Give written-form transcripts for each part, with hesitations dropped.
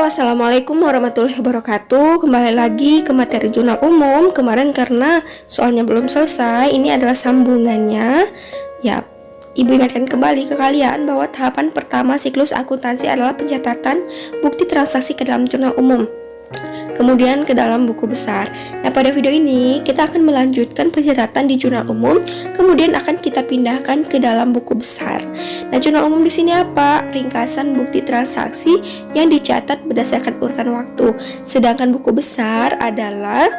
Assalamualaikum warahmatullahi wabarakatuh. Kembali lagi ke materi jurnal umum. Kemarin karena soalnya belum selesai, ini adalah sambungannya. Ya, Ibu ingatkan kembali ke kalian bahwa tahapan pertama siklus akuntansi adalah pencatatan bukti transaksi ke dalam jurnal umum, kemudian ke dalam buku besar. Nah, pada video ini kita akan melanjutkan pencatatan di jurnal umum, kemudian akan kita pindahkan ke dalam buku besar. Nah, jurnal umum di sini apa? Ringkasan bukti transaksi yang dicatat berdasarkan urutan waktu. Sedangkan buku besar adalah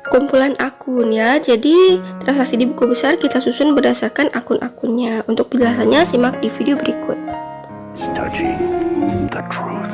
kumpulan akun ya. Jadi transaksi di buku besar kita susun berdasarkan akun-akunnya. Untuk penjelasannya simak di video berikut. Study the truth.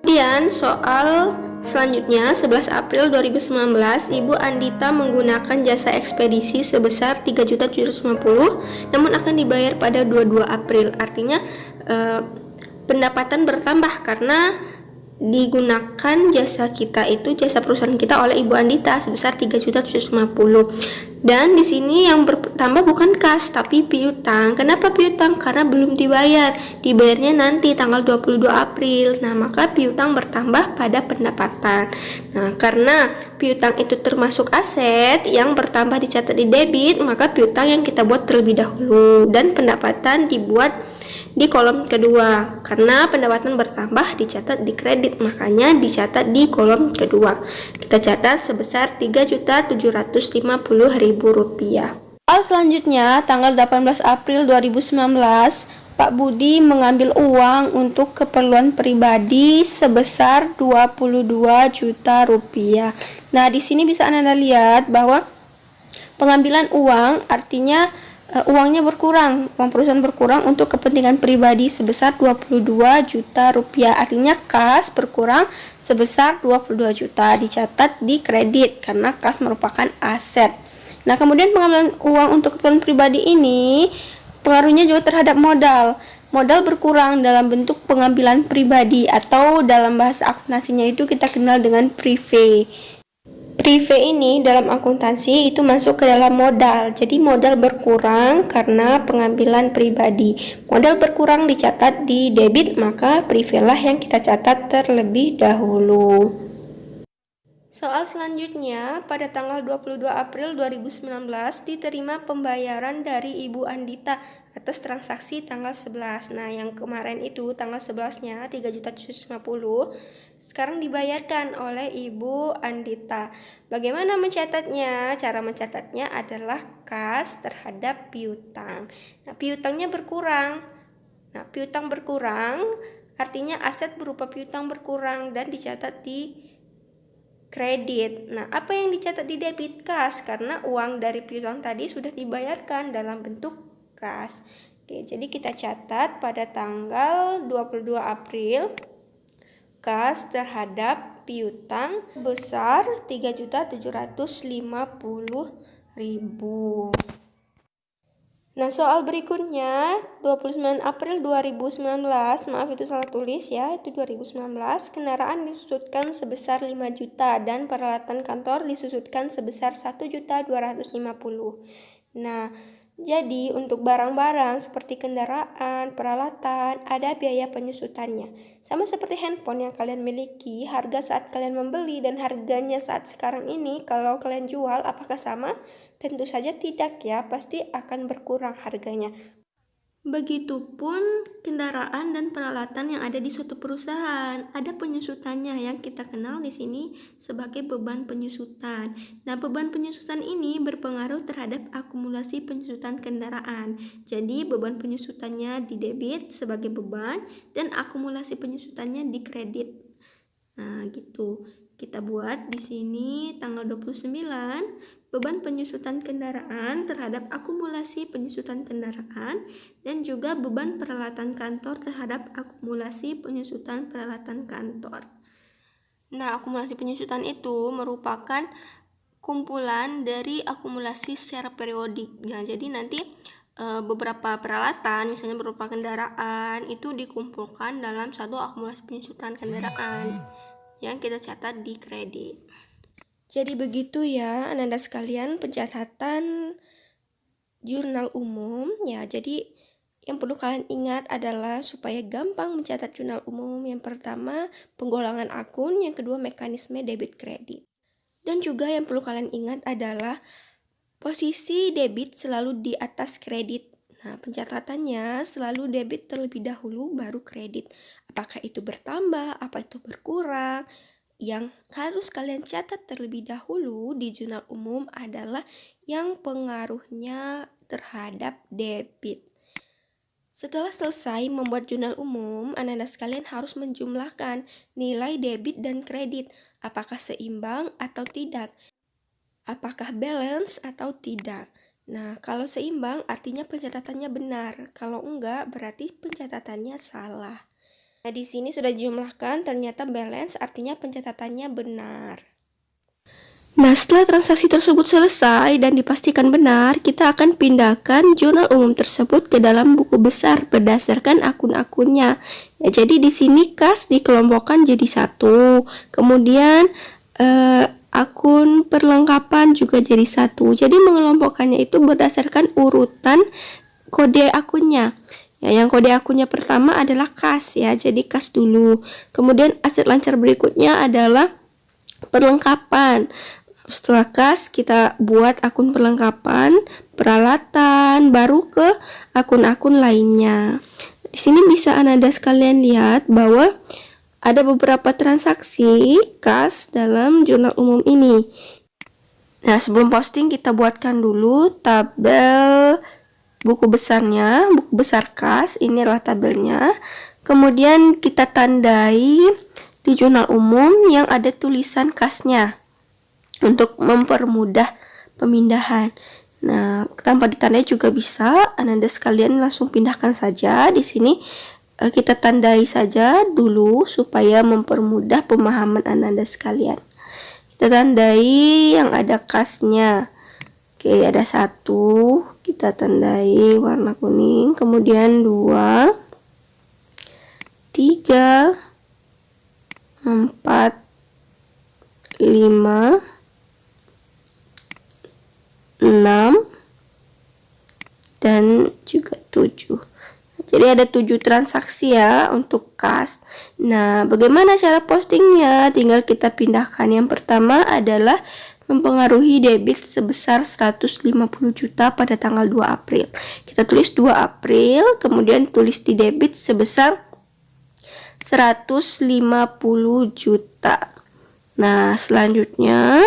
Kemudian soal selanjutnya 11 April 2019 Ibu Andita menggunakan jasa ekspedisi sebesar 3.750.000 namun akan dibayar pada 22 April. Artinya pendapatan bertambah karena digunakan jasa kita itu, jasa perusahaan kita oleh Ibu Andita sebesar 3.750.000. Dan di sini yang bertambah bukan kas tapi piutang. Kenapa piutang? Karena belum dibayar. Dibayarnya nanti tanggal 22 April. Nah, maka piutang bertambah pada pendapatan. Nah, karena piutang itu termasuk aset yang bertambah dicatat di debit, maka piutang yang kita buat terlebih dahulu dan pendapatan dibuat di kolom kedua. Karena pendapatan bertambah dicatat di kredit, makanya dicatat di kolom kedua. Kita catat sebesar Rp3.750.000. Soal selanjutnya tanggal 18 April 2019 Pak Budi mengambil uang untuk keperluan pribadi sebesar Rp22 juta. Nah, di sini bisa Anda lihat bahwa pengambilan uang artinya uangnya berkurang, uang perusahaan berkurang untuk kepentingan pribadi sebesar Rp22 juta. Artinya kas berkurang sebesar 22 juta, dicatat di kredit karena kas merupakan aset. Nah, kemudian pengambilan uang untuk keperluan pribadi ini pengaruhnya juga terhadap modal. Modal berkurang dalam bentuk pengambilan pribadi atau dalam bahasa akuntansinya itu kita kenal dengan prive. Prive ini dalam akuntansi itu masuk ke dalam modal. Jadi modal berkurang karena pengambilan pribadi. Modal berkurang dicatat di debit, maka prive lah yang kita catat terlebih dahulu. Soal selanjutnya, pada tanggal 22 April 2019 diterima pembayaran dari Ibu Andita atas transaksi tanggal 11. Nah, yang kemarin itu tanggal 11-nya 3.750.000 sekarang dibayarkan oleh Ibu Andita. Bagaimana mencatatnya? Cara mencatatnya adalah kas terhadap piutang. Nah, piutangnya berkurang. Nah, piutang berkurang artinya aset berupa piutang berkurang dan dicatat di kredit. Nah, apa yang dicatat di debit? Kas, karena uang dari piutang tadi sudah dibayarkan dalam bentuk kas. Oke, jadi kita catat pada tanggal 22 April kas terhadap piutang besar 3.750.000. Nah, soal berikutnya 29 April 2019, maaf itu salah tulis ya, itu 2019, kendaraan disusutkan sebesar 5 juta dan peralatan kantor disusutkan sebesar 1.250.000. Nah, jadi untuk barang-barang seperti kendaraan, peralatan, ada biaya penyusutannya. Sama seperti handphone yang kalian miliki, harga saat kalian membeli dan harganya saat sekarang ini, kalau kalian jual apakah sama? Tentu saja tidak ya, pasti akan berkurang harganya. Begitupun kendaraan dan peralatan yang ada di suatu perusahaan, ada penyusutannya yang kita kenal di sini sebagai beban penyusutan. Nah, beban penyusutan ini berpengaruh terhadap akumulasi penyusutan kendaraan. Jadi, beban penyusutannya di debit sebagai beban dan akumulasi penyusutannya di kredit. Nah, gitu. Kita buat di sini tanggal 29 beban penyusutan kendaraan terhadap akumulasi penyusutan kendaraan dan juga beban peralatan kantor terhadap akumulasi penyusutan peralatan kantor. Nah, akumulasi penyusutan itu merupakan kumpulan dari akumulasi secara periodik. Ya, jadi nanti beberapa peralatan, misalnya berupa kendaraan, itu dikumpulkan dalam satu akumulasi penyusutan kendaraan yang kita catat di kredit. Jadi begitu ya, Ananda sekalian, pencatatan jurnal umum ya. Jadi yang perlu kalian ingat adalah supaya gampang mencatat jurnal umum, yang pertama penggolongan akun, yang kedua mekanisme debit kredit. Dan juga yang perlu kalian ingat adalah posisi debit selalu di atas kredit. Nah, pencatatannya selalu debit terlebih dahulu baru kredit. Apakah itu bertambah, apa itu berkurang? Yang harus kalian catat terlebih dahulu di jurnal umum adalah yang pengaruhnya terhadap debit. Setelah selesai membuat jurnal umum, Anda sekalian harus menjumlahkan nilai debit dan kredit. Apakah seimbang atau tidak? Apakah balance atau tidak? Nah, kalau seimbang artinya pencatatannya benar. Kalau enggak, berarti pencatatannya salah. Nah, di sini sudah dijumlahkan, ternyata balance artinya pencatatannya benar. Nah, setelah transaksi tersebut selesai dan dipastikan benar, kita akan pindahkan jurnal umum tersebut ke dalam buku besar berdasarkan akun-akunnya. Ya, jadi di sini kas dikelompokkan jadi satu, kemudian akun perlengkapan juga jadi satu. Jadi mengelompokkannya itu berdasarkan urutan kode akunnya. Ya, yang kode akunnya pertama adalah kas ya, jadi kas dulu. Kemudian aset lancar berikutnya adalah perlengkapan. Setelah kas, kita buat akun perlengkapan, peralatan, baru ke akun-akun lainnya. Di sini bisa Anda sekalian lihat bahwa ada beberapa transaksi kas dalam jurnal umum ini. Nah, sebelum posting kita buatkan dulu tabel buku besarnya, buku besar kas, ini adalah tabelnya. Kemudian kita tandai di jurnal umum yang ada tulisan kasnya untuk mempermudah pemindahan. Nah, tanpa ditandai juga bisa, Anda sekalian langsung pindahkan saja. Di sini kita tandai saja dulu supaya mempermudah pemahaman Anda sekalian. Kita tandai yang ada kasnya. Oke, ada 1, kita tandai warna kuning, kemudian 2, 3, 4, 5, 6, dan juga 7. Jadi ada 7 transaksi ya untuk kas. Nah, bagaimana cara postingnya? Tinggal kita pindahkan. Yang pertama adalah mempengaruhi debit sebesar 150 juta pada tanggal 2 April. Kita tulis 2 April, kemudian tulis di debit sebesar 150 juta. Nah, selanjutnya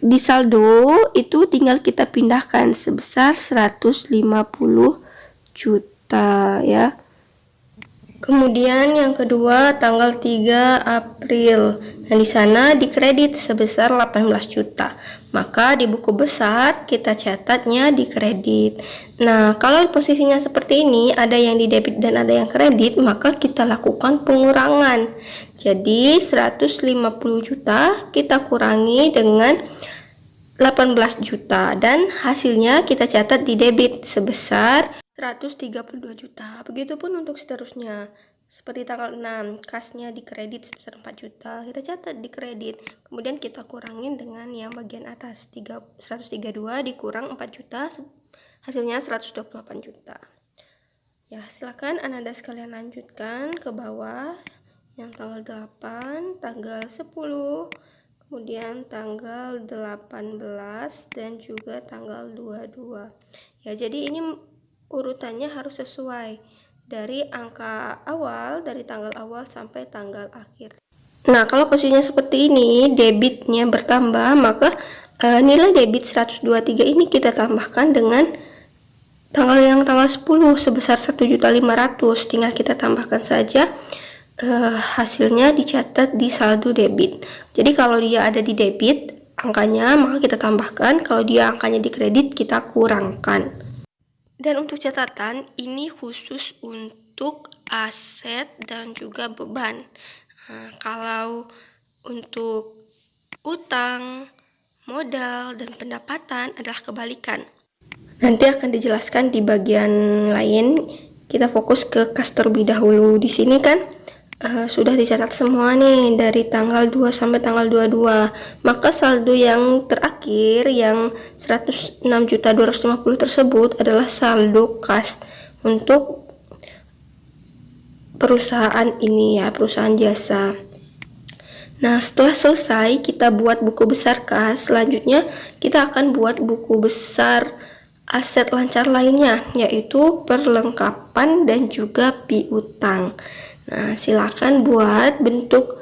di saldo itu tinggal kita pindahkan sebesar 150 juta ya. Kemudian yang kedua tanggal 3 April. Nah, di sana dikredit sebesar 18 juta. Maka di buku besar kita catatnya dikredit. Nah, kalau posisinya seperti ini, ada yang di debit dan ada yang kredit, maka kita lakukan pengurangan. Jadi 150 juta kita kurangi dengan 18 juta dan hasilnya kita catat di debit sebesar 132 juta. Begitupun untuk seterusnya. Seperti tanggal 6, kasnya di kredit sebesar 4 juta, kita catat di kredit. Kemudian kita kurangin dengan yang bagian atas, 132 dikurang 4 juta, hasilnya 128 juta. Ya, silakan Anda sekalian lanjutkan ke bawah. Yang tanggal 8, tanggal 10, kemudian tanggal 18, dan juga tanggal 22. Ya, jadi ini urutannya harus sesuai dari angka awal, dari tanggal awal sampai tanggal akhir. Nah, kalau posisinya seperti ini, debitnya bertambah, maka nilai debit 123 ini kita tambahkan dengan tanggal 10 sebesar 1.500.000. Tinggal kita tambahkan saja, hasilnya dicatat di saldo debit. Jadi kalau dia ada di debit angkanya, maka kita tambahkan. Kalau dia angkanya di kredit, kita kurangkan. Dan untuk catatan, ini khusus untuk aset dan juga beban. Nah, kalau untuk utang, modal, dan pendapatan adalah kebalikan. Nanti akan dijelaskan di bagian lain. Kita fokus ke kas terlebih dahulu. Di sini kan sudah dicatat semua nih dari tanggal 2 sampai tanggal 22. Maka saldo yang terakhir yang 106.250 tersebut adalah saldo kas untuk perusahaan ini ya, perusahaan jasa. Nah, setelah selesai kita buat buku besar kas, selanjutnya kita akan buat buku besar aset lancar lainnya, yaitu perlengkapan dan juga piutang. Nah, silakan buat bentuk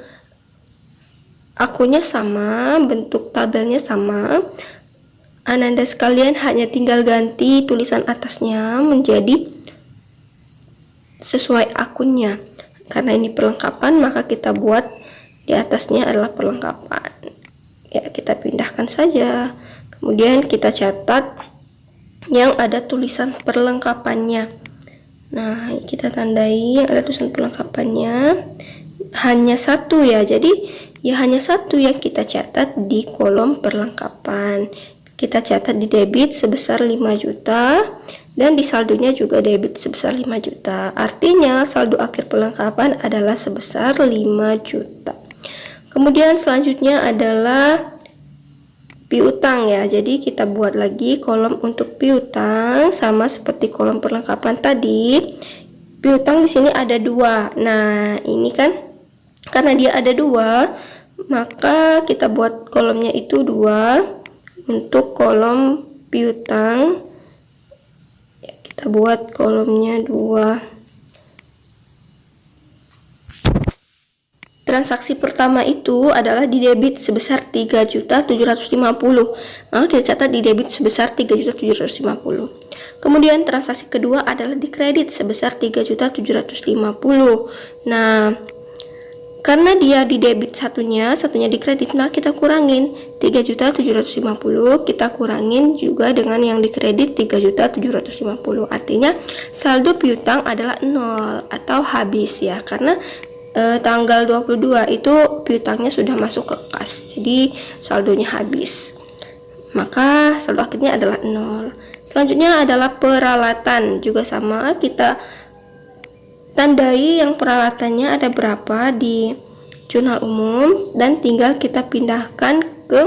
akunnya sama, bentuk tabelnya sama. Ananda sekalian hanya tinggal ganti tulisan atasnya menjadi sesuai akunnya. Karena ini perlengkapan, maka kita buat di atasnya adalah perlengkapan. Ya, kita pindahkan saja. Kemudian kita catat yang ada tulisan perlengkapannya. Nah, kita tandai yang ada tulisan perlengkapannya. Hanya satu ya, jadi ya hanya satu yang kita catat di kolom perlengkapan. Kita catat di debit sebesar 5 juta dan di saldonya juga debit sebesar 5 juta. Artinya saldo akhir perlengkapan adalah sebesar 5 juta. Kemudian selanjutnya adalah piutang ya. Jadi kita buat lagi kolom untuk piutang sama seperti kolom perlengkapan tadi. Piutang di sini ada 2. Nah, ini kan karena dia ada 2, maka kita buat kolomnya itu 2 untuk kolom piutang. Ya, kita buat kolomnya 2. Transaksi pertama itu adalah di debit sebesar 3.750. Maka kita catat di debit sebesar 3.750. Kemudian transaksi kedua adalah di kredit sebesar 3.750. Nah, karena dia di debit satunya di kredit, maka kita kurangin 3.750, kita kurangin juga dengan yang di kredit 3.750. Artinya saldo piutang adalah 0 atau habis ya, karena tanggal 22 itu piutangnya sudah masuk ke kas, jadi saldonya habis, maka saldo akhirnya adalah 0. Selanjutnya adalah peralatan, juga sama, kita tandai yang peralatannya ada berapa di jurnal umum dan tinggal kita pindahkan ke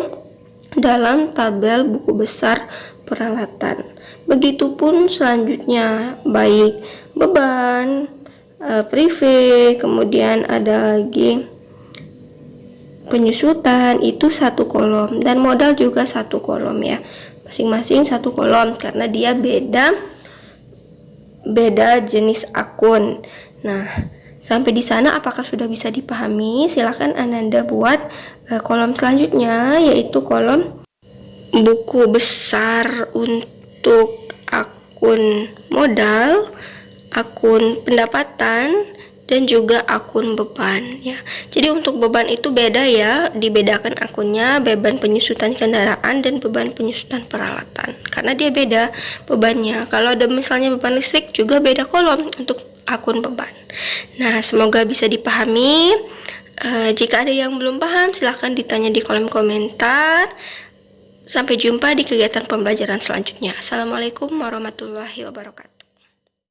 dalam tabel buku besar peralatan. Begitupun selanjutnya, baik beban, prive, kemudian ada lagi penyusutan, itu satu kolom, dan modal juga satu kolom ya, masing-masing satu kolom karena dia beda jenis akun. Nah, sampai di sana apakah sudah bisa dipahami? Silakan Ananda buat kolom selanjutnya, yaitu kolom buku besar untuk akun modal, akun pendapatan, dan juga akun beban ya. Jadi untuk beban itu beda ya, dibedakan akunnya, beban penyusutan kendaraan dan beban penyusutan peralatan, karena dia beda bebannya. Kalau ada misalnya beban listrik juga beda kolom untuk akun beban. Nah, semoga bisa dipahami. Jika ada yang belum paham, silahkan ditanya di kolom komentar. Sampai jumpa di kegiatan pembelajaran selanjutnya. Assalamualaikum warahmatullahi wabarakatuh.